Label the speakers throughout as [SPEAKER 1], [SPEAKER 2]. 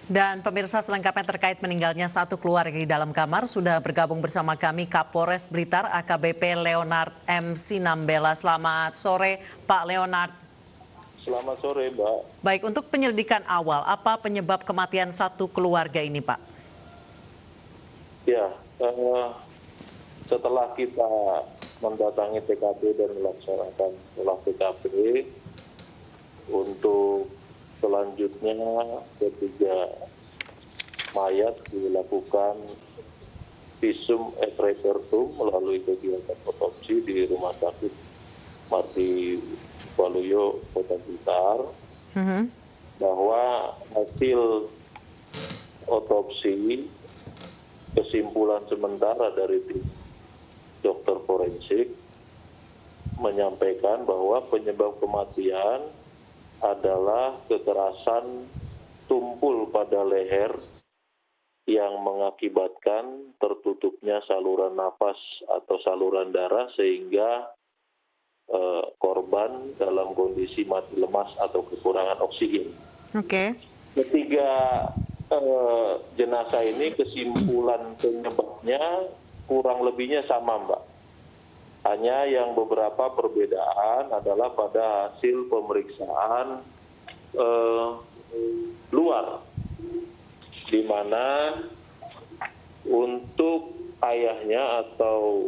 [SPEAKER 1] Dan pemirsa selengkapnya terkait meninggalnya satu keluarga di dalam kamar sudah bergabung bersama kami Kapolres Blitar AKBP Leonard M. Sinambela. Selamat sore Pak Leonard.
[SPEAKER 2] Selamat sore, Mbak.
[SPEAKER 1] Baik, untuk penyelidikan awal, apa penyebab kematian satu keluarga ini, Pak?
[SPEAKER 2] Ya, setelah kita mendatangi TKP dan melaksanakan olah TKP, untuk selanjutnya ketiga mayat dilakukan visum et repertum melalui kegiatan otopsi di Rumah Sakit Marti Waluyo, Kota Blitar, bahwa hasil otopsi kesimpulan sementara dari tim dokter forensik menyampaikan bahwa penyebab kematian adalah kekerasan tumpul pada leher yang mengakibatkan tertutupnya saluran nafas atau saluran darah sehingga korban dalam kondisi mati lemas atau kekurangan oksigen.
[SPEAKER 1] Oke.
[SPEAKER 2] Ketiga jenazah ini kesimpulan penyebabnya kurang lebihnya sama, Mbak. Hanya yang beberapa perbedaan adalah pada hasil pemeriksaan luar, di mana untuk ayahnya atau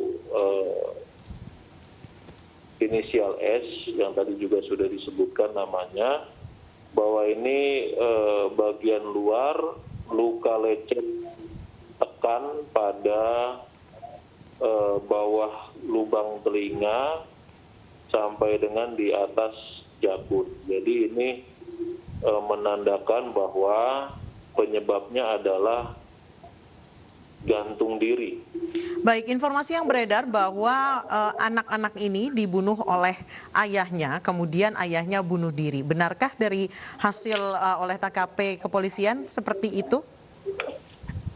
[SPEAKER 2] inisial S yang tadi juga sudah disebutkan namanya, bahwa ini bagian luar luka lecet tekan pada bawah lubang telinga sampai dengan di atas jakun. Jadi ini menandakan bahwa penyebabnya adalah gantung diri.
[SPEAKER 1] Baik, informasi yang beredar bahwa anak-anak ini dibunuh oleh ayahnya, kemudian ayahnya bunuh diri. Benarkah dari hasil oleh TKP kepolisian seperti itu?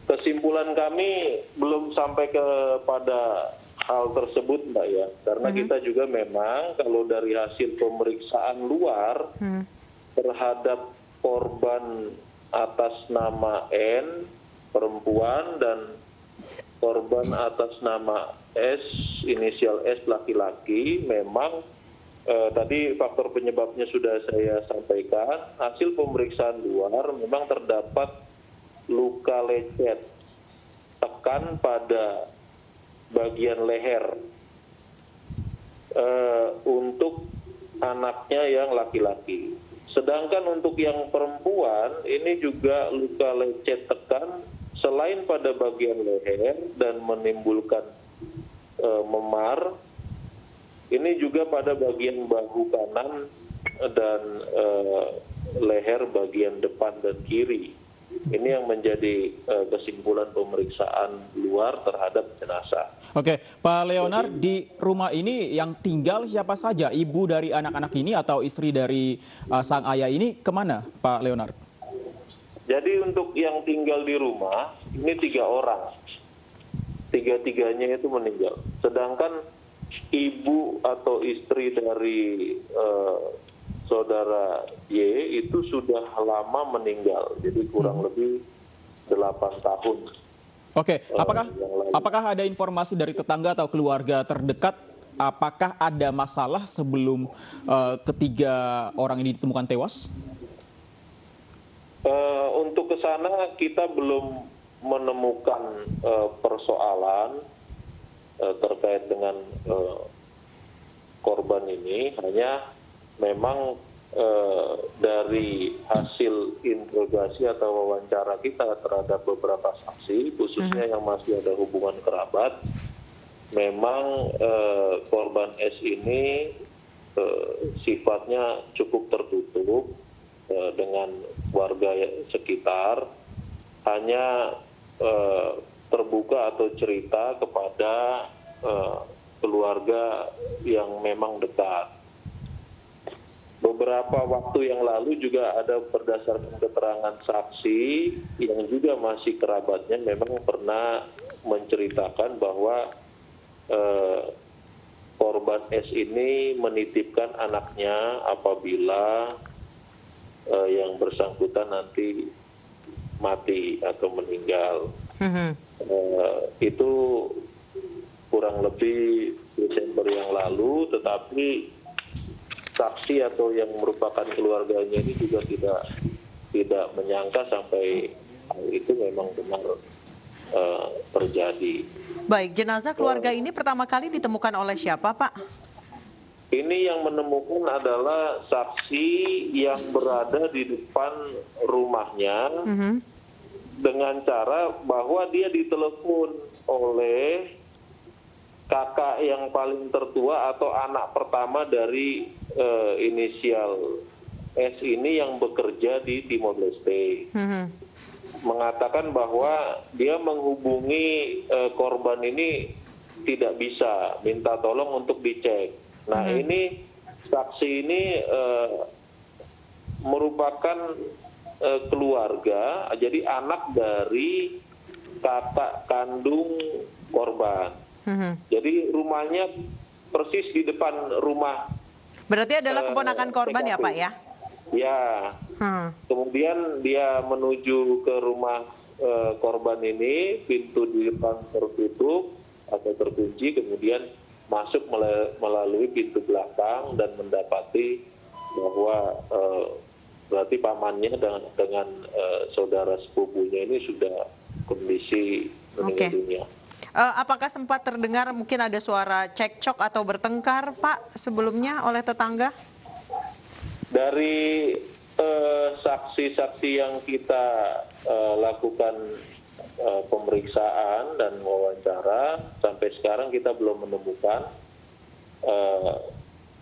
[SPEAKER 2] Kesimpulan kami belum sampai kepada hal tersebut, Mbak, ya. Karena kita juga memang kalau dari hasil pemeriksaan luar terhadap korban atas nama N, perempuan, dan korban atas nama S, inisial S, laki-laki, memang tadi faktor penyebabnya sudah saya sampaikan. Hasil pemeriksaan luar memang terdapat luka lecet tekan pada bagian leher untuk anaknya yang laki-laki. Sedangkan untuk yang perempuan ini juga luka lecet tekan selain pada bagian leher dan menimbulkan memar, ini juga pada bagian bahu kanan dan leher bagian depan dan kiri. Ini yang menjadi kesimpulan pemeriksaan luar terhadap jenazah.
[SPEAKER 3] Oke, Pak Leonard, di rumah ini yang tinggal siapa saja? Ibu dari anak-anak ini atau istri dari sang ayah ini kemana, Pak Leonard?
[SPEAKER 2] Jadi untuk yang tinggal di rumah, ini 3 orang. Tiga-tiganya itu meninggal. Sedangkan ibu atau istri dari saudara Y itu sudah lama meninggal. Jadi kurang lebih 8 tahun.
[SPEAKER 3] Oke, apakah ada informasi dari tetangga atau keluarga terdekat? Apakah ada masalah sebelum ketiga orang ini ditemukan tewas?
[SPEAKER 2] Untuk ke sana kita belum menemukan persoalan terkait dengan korban ini. Hanya memang dari hasil interogasi atau wawancara kita terhadap beberapa saksi, khususnya yang masih ada hubungan kerabat, memang korban S ini sifatnya cukup tertutup dengan warga sekitar, hanya terbuka atau cerita kepada keluarga yang memang dekat. Beberapa waktu yang lalu juga ada berdasarkan keterangan saksi yang juga masih kerabatnya memang pernah menceritakan bahwa korban S ini menitipkan anaknya apabila yang bersangkutan nanti mati atau meninggal.
[SPEAKER 1] Mhm.
[SPEAKER 2] Itu kurang lebih Desember yang lalu, tetapi saksi atau yang merupakan keluarganya ini juga tidak menyangka sampai hal itu memang benar terjadi.
[SPEAKER 1] Baik, jenazah keluarga ini pertama kali ditemukan oleh siapa, Pak?
[SPEAKER 2] Ini yang menemukan adalah saksi yang berada di depan rumahnya dengan cara bahwa dia ditelepon oleh kakak yang paling tertua atau anak pertama dari inisial S ini yang bekerja di Timor Leste. Mengatakan bahwa dia menghubungi korban ini tidak bisa, minta tolong untuk dicek. Nah ini saksi ini merupakan keluarga, jadi anak dari kakak kandung korban. Jadi rumahnya persis di depan rumah.
[SPEAKER 1] Berarti adalah keponakan korban ya, Pak ya?
[SPEAKER 2] Ya. Kemudian dia menuju ke rumah korban ini, pintu di depan tertutup atau terkunci, kemudian masuk melalui pintu belakang dan mendapati bahwa berarti pamannya dengan saudara sepupunya ini sudah kondisi meninggal dunia.
[SPEAKER 1] Apakah sempat terdengar mungkin ada suara cekcok atau bertengkar, Pak, sebelumnya oleh tetangga?
[SPEAKER 2] Dari saksi-saksi yang kita lakukan pemeriksaan dan wawancara, sampai sekarang kita belum menemukan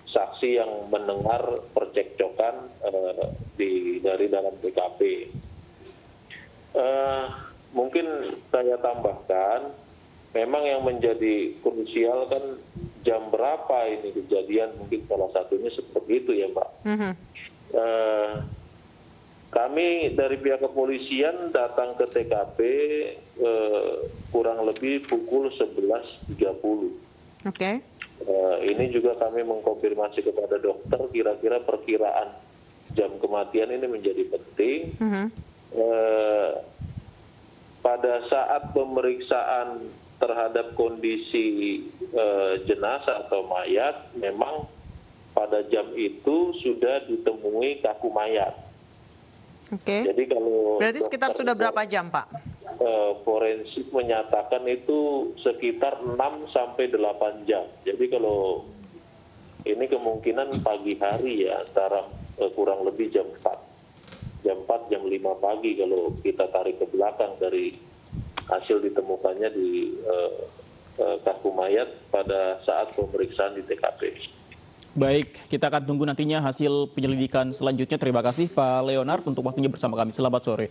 [SPEAKER 2] saksi yang mendengar percekcokan dari dalam TKP. Mungkin saya tambahkan, memang yang menjadi krusial kan jam berapa ini kejadian, mungkin salah satunya seperti itu ya, Mbak. Kami dari pihak kepolisian datang ke TKP kurang lebih pukul 11.30. Ini juga kami mengkonfirmasi kepada dokter, kira-kira perkiraan jam kematian ini menjadi penting. Pada saat pemeriksaan terhadap kondisi jenazah atau mayat, memang pada jam itu sudah ditemui kaku mayat. Jadi kalau
[SPEAKER 1] berarti sekitar sudah berapa jam, Pak?
[SPEAKER 2] Forensik menyatakan itu sekitar 6 sampai 8 jam. Jadi kalau ini kemungkinan pagi hari ya, antara kurang lebih jam 4. Jam 4, jam 5 pagi kalau kita tarik ke belakang dari hasil ditemukannya di kaku mayat pada saat pemeriksaan di TKP.
[SPEAKER 3] Baik, kita akan tunggu nantinya hasil penyelidikan selanjutnya. Terima kasih Pak Leonard untuk waktunya bersama kami. Selamat sore.